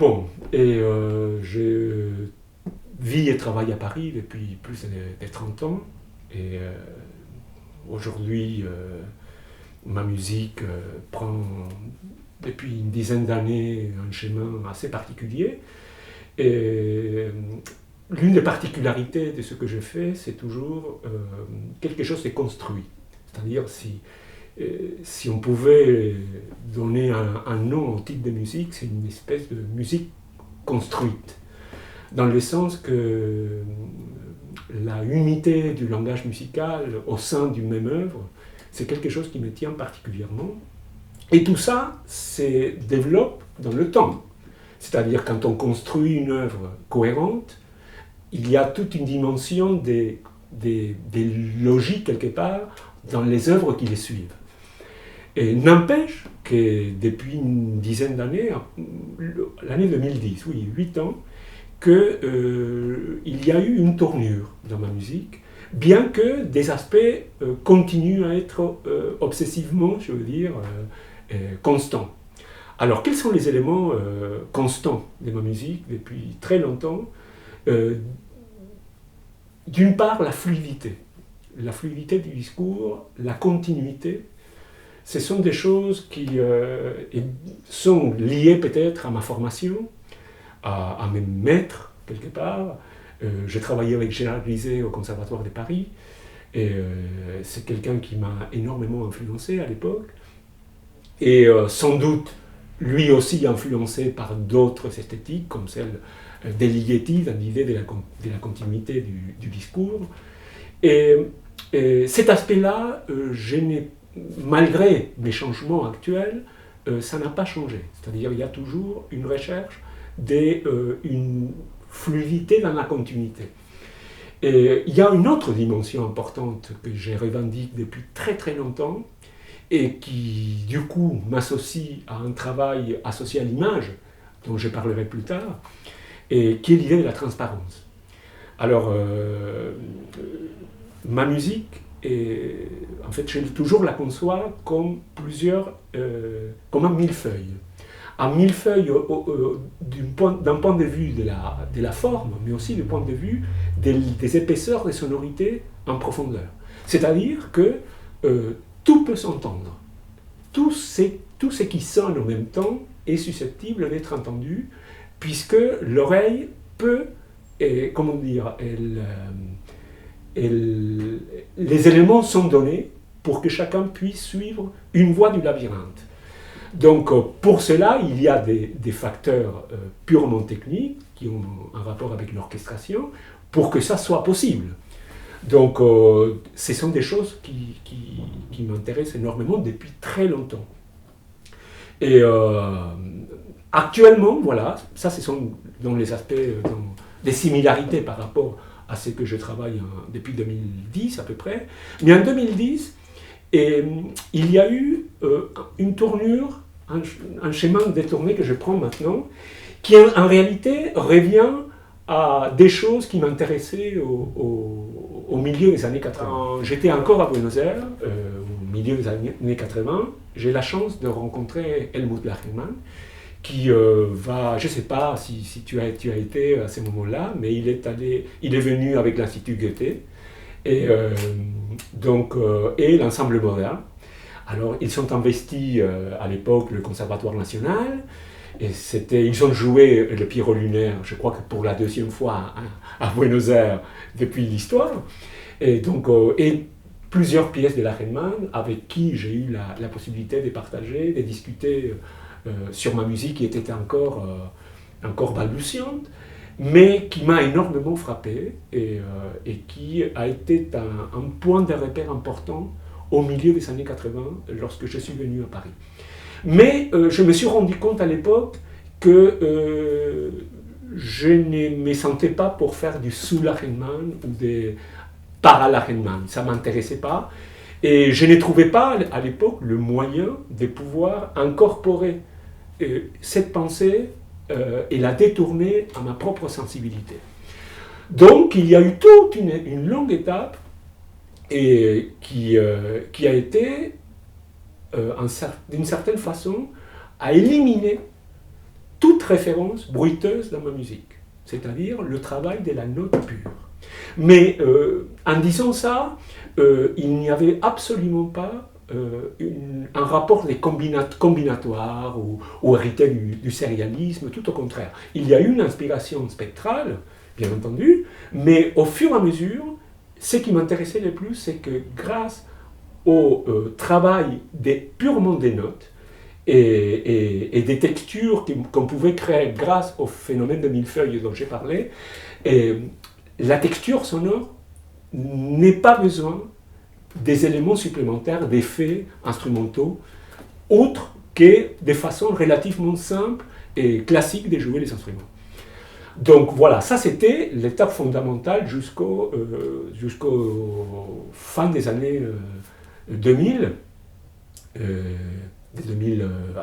Bon, je vis et travaille à Paris depuis plus de 30 ans. Et aujourd'hui, ma musique prend depuis une dizaine d'années un chemin assez particulier. Et l'une des particularités de ce que je fais, c'est toujours quelque chose de construit. C'est-à-dire si on pouvait donner un nom au type de musique, c'est une espèce de musique construite. Dans le sens que la unité du langage musical au sein d'une même œuvre, c'est quelque chose qui me tient particulièrement. Et tout ça se développe dans le temps. C'est-à-dire quand on construit une œuvre cohérente, il y a toute une dimension des logiques quelque part dans les œuvres qui les suivent. Et n'empêche que depuis une dizaine d'années, l'année 2010, oui, 8 ans, qu'il y a eu une tournure dans ma musique, bien que des aspects continuent à être obsessivement, je veux dire, constants. Alors, quels sont les éléments constants de ma musique depuis très longtemps? D'une part, la fluidité du discours, la continuité. Ce sont des choses qui sont liées peut-être à ma formation, à mes maîtres, quelque part. J'ai travaillé avec Gérard Griset au Conservatoire de Paris, et c'est quelqu'un qui m'a énormément influencé à l'époque. Et sans doute, lui aussi influencé par d'autres esthétiques, comme celle des Ligeti, dans l'idée de la continuité du discours. Et cet aspect-là, malgré mes changements actuels, ça n'a pas changé. C'est-à-dire qu'il y a toujours une recherche d'une fluidité dans la continuité. Et il y a une autre dimension importante que je revendique depuis très très longtemps et qui, du coup, m'associe à un travail associé à l'image, dont je parlerai plus tard, et qui est l'idée de la transparence. Alors, ma musique, en fait, je toujours la conçois comme comme un millefeuille. Un millefeuille d'un point de vue de la forme, mais aussi du point de vue des épaisseurs des sonorités en profondeur. C'est-à-dire que tout peut s'entendre. Tout ce qui sonne en même temps est susceptible d'être entendu, puisque l'oreille peut, comment dire, les éléments sont donnés pour que chacun puisse suivre une voie du labyrinthe. Donc pour cela, il y a des facteurs purement techniques qui ont un rapport avec l'orchestration pour que ça soit possible. Donc ce sont des choses qui m'intéressent énormément depuis très longtemps. Et actuellement, voilà, ça ce sont dans les aspects, des similarités par rapport à ce que je travaille depuis 2010 à peu près. Mais en 2010, il y a eu une tournure, un chemin détourné que je prends maintenant, qui en réalité revient à des choses qui m'intéressaient au milieu des années 80. J'étais encore à Buenos Aires, au milieu des années 80. J'ai la chance de rencontrer Helmut Lachenmann, qui va, je ne sais pas si tu as été à ce moment-là, mais il est venu avec l'Institut Goethe et l'ensemble moderne. Alors ils sont investis à l'époque le Conservatoire national, et ils ont joué le Pierrot lunaire, je crois que pour la deuxième fois à Buenos Aires depuis l'histoire, et plusieurs pièces de Lachenmann avec qui j'ai eu la possibilité de partager, de discuter sur ma musique qui était encore balbutiante, mais qui m'a énormément frappé et qui a été un point de repère important au milieu des années 80 lorsque je suis venu à Paris. Mais je me suis rendu compte à l'époque que je ne me sentais pas pour faire du sous-Lachenmann ou des para-Lachenmann, ça ne m'intéressait pas. Et je ne trouvais pas à l'époque le moyen de pouvoir incorporer cette pensée et la détourner à ma propre sensibilité. Donc il y a eu toute une longue étape qui a été, d'une certaine façon, à éliminer toute référence bruiteuse dans ma musique, c'est-à-dire le travail de la note pure. Mais en disant ça, il n'y avait absolument pas un rapport des combinatoires ou hérité du sérialisme, tout au contraire. Il y a eu une inspiration spectrale, bien entendu, mais au fur et à mesure, ce qui m'intéressait le plus, c'est que grâce au travail purement des notes et des textures qu'on pouvait créer grâce au phénomène de millefeuille dont j'ai parlé, la texture sonore n'est pas besoin des éléments supplémentaires, d'effets instrumentaux, autres que des façons relativement simples et classiques de jouer les instruments. Donc voilà, ça c'était l'étape fondamentale jusqu'au fin des années 2000,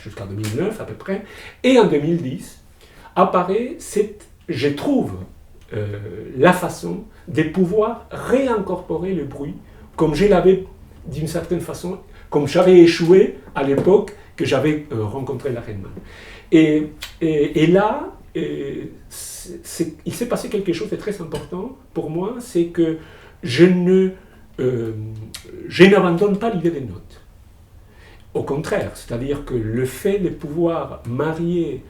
jusqu'en 2009 à peu près, et en 2010 apparaît je trouve, la façon de pouvoir réincorporer le bruit comme je l'avais d'une certaine façon, comme j'avais échoué à l'époque que j'avais rencontré la Redman. Et là, il s'est passé quelque chose de très important pour moi, c'est que je n'abandonne pas l'idée des notes. Au contraire, c'est-à-dire que le fait de pouvoir marier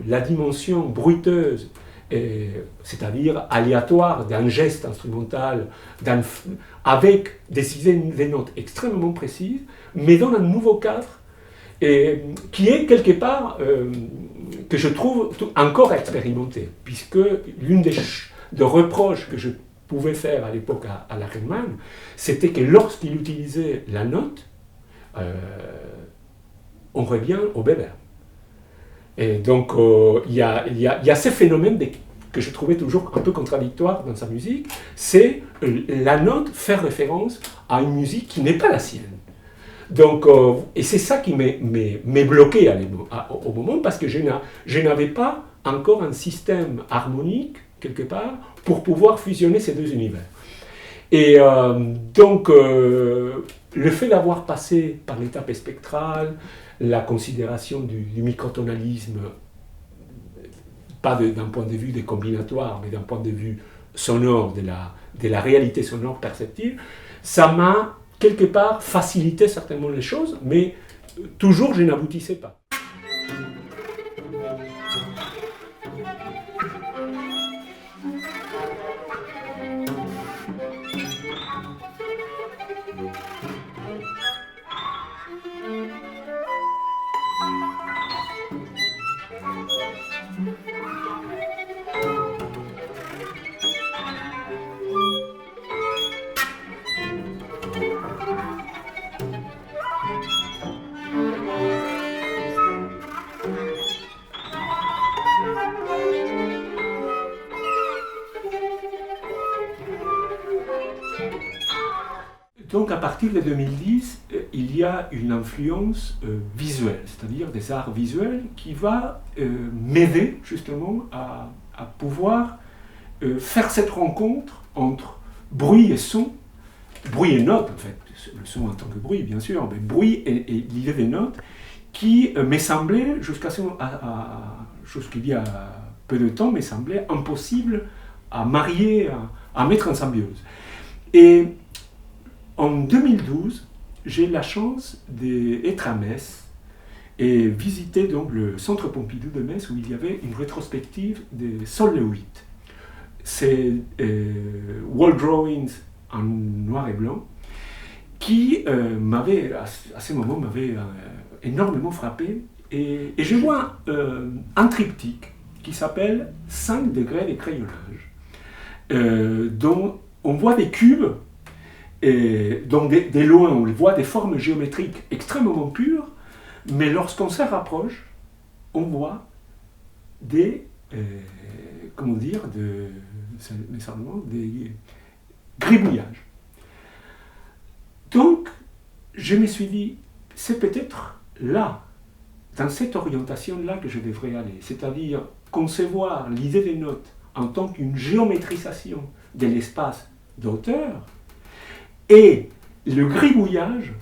la dimension bruiteuse, c'est-à-dire aléatoire d'un geste instrumental, avec des notes extrêmement précises, mais dans un nouveau cadre, qui est quelque part, que je trouve encore expérimenté, puisque l'une des reproches que je pouvais faire à l'époque à la Redman, c'était que lorsqu'il utilisait la note, on revient au Weber. Et donc, il y a ce phénomène que je trouvais toujours un peu contradictoire dans sa musique, c'est la note faire référence à une musique qui n'est pas la sienne. Donc, et c'est ça qui m'est bloqué au moment, parce que je n'avais pas encore un système harmonique, quelque part, pour pouvoir fusionner ces deux univers. Et donc, le fait d'avoir passé par l'étape spectrale, la considération du microtonalisme, pas d'un point de vue des combinatoires, mais d'un point de vue sonore, de la réalité sonore perceptive, ça m'a quelque part facilité certainement les choses, mais toujours je n'aboutissais pas. Donc à partir de 2010, il y a une influence visuelle, c'est-à-dire des arts visuels, qui va m'aider justement à pouvoir faire cette rencontre entre bruit et son, bruit et note en fait, le son en tant que bruit bien sûr, mais bruit et l'idée des notes, qui m'est semblé, jusqu'il y a peu de temps, m'est semblé impossible à marier, à mettre en symbiose. Et en 2012, j'ai eu la chance d'être à Metz et visiter donc le Centre Pompidou de Metz, où il y avait une rétrospective de Sol LeWitt. C'est wall drawings en noir et blanc qui à ce moment m'avait énormément frappé. Et je vois un triptyque qui s'appelle 5 degrés de crayonnage, dont on voit des cubes. Et donc, de loin, on voit des formes géométriques extrêmement pures, mais lorsqu'on se rapproche, on voit des gribouillages. Donc, je me suis dit, c'est peut-être là, dans cette orientation-là que je devrais aller, c'est-à-dire concevoir l'idée des notes en tant qu'une géométrisation de l'espace d'auteur, et le gribouillage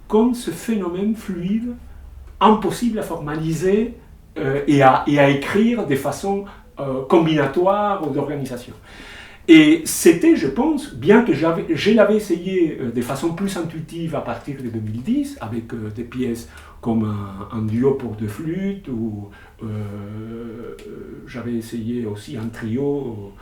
comme ce phénomène fluide, impossible à formaliser et à écrire de façon combinatoire d'organisation. Et c'était, je pense, bien que je l'avais essayé de façon plus intuitive à partir de 2010, avec des pièces comme un duo pour deux flûtes, ou j'avais essayé aussi un trio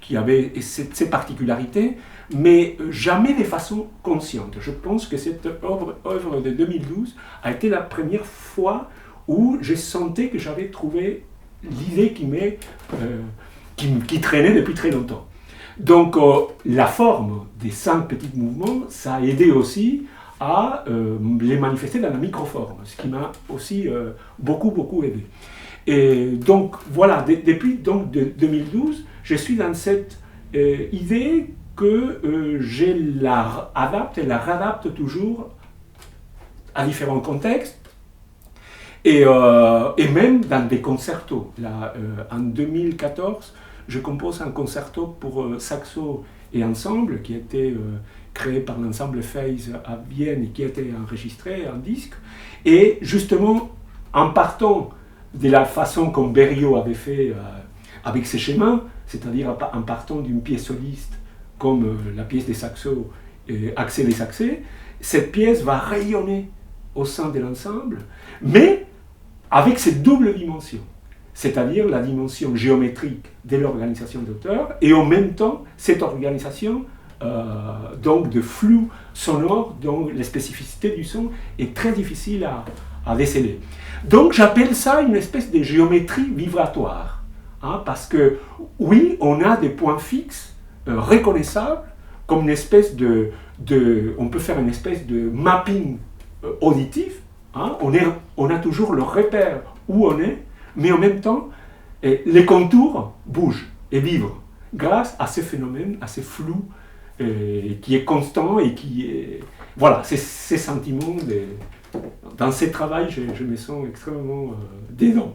qui avait ses particularités, mais jamais de façon consciente. Je pense que cette œuvre de 2012 a été la première fois où je sentais que j'avais trouvé l'idée qui traînait depuis très longtemps. Donc la forme des 5 petits mouvements, ça a aidé aussi à les manifester dans la microforme, ce qui m'a aussi beaucoup aidé. Et donc voilà, depuis donc, 2012, je suis dans cette idée que je la adapte et la réadapte toujours à différents contextes, et même dans des concertos. Là, en 2014, je compose un concerto pour saxo et ensemble qui a été créé par l'ensemble Phase à Vienne et qui a été enregistré en disque. Et justement, en partant de la façon comme Berio avait fait avec ses schémas, c'est-à-dire en partant d'une pièce soliste comme la pièce des saxos Axé des Saxés, cette pièce va rayonner au sein de l'ensemble, mais avec cette double dimension, c'est-à-dire la dimension géométrique de l'organisation d'auteur et en même temps cette organisation donc de flou sonore dont la spécificité du son est très difficile à déceler. Donc j'appelle ça une espèce de géométrie vibratoire, hein, parce que oui, on a des points fixes reconnaissables comme une espèce on peut faire une espèce de mapping auditif, hein, on a toujours le repère où on est, mais en même temps, les contours bougent et vibrent grâce à ce phénomène, à ce flou qui est constant et qui est... Voilà, ces sentiments, dans ces travaux, je me sens extrêmement dedans.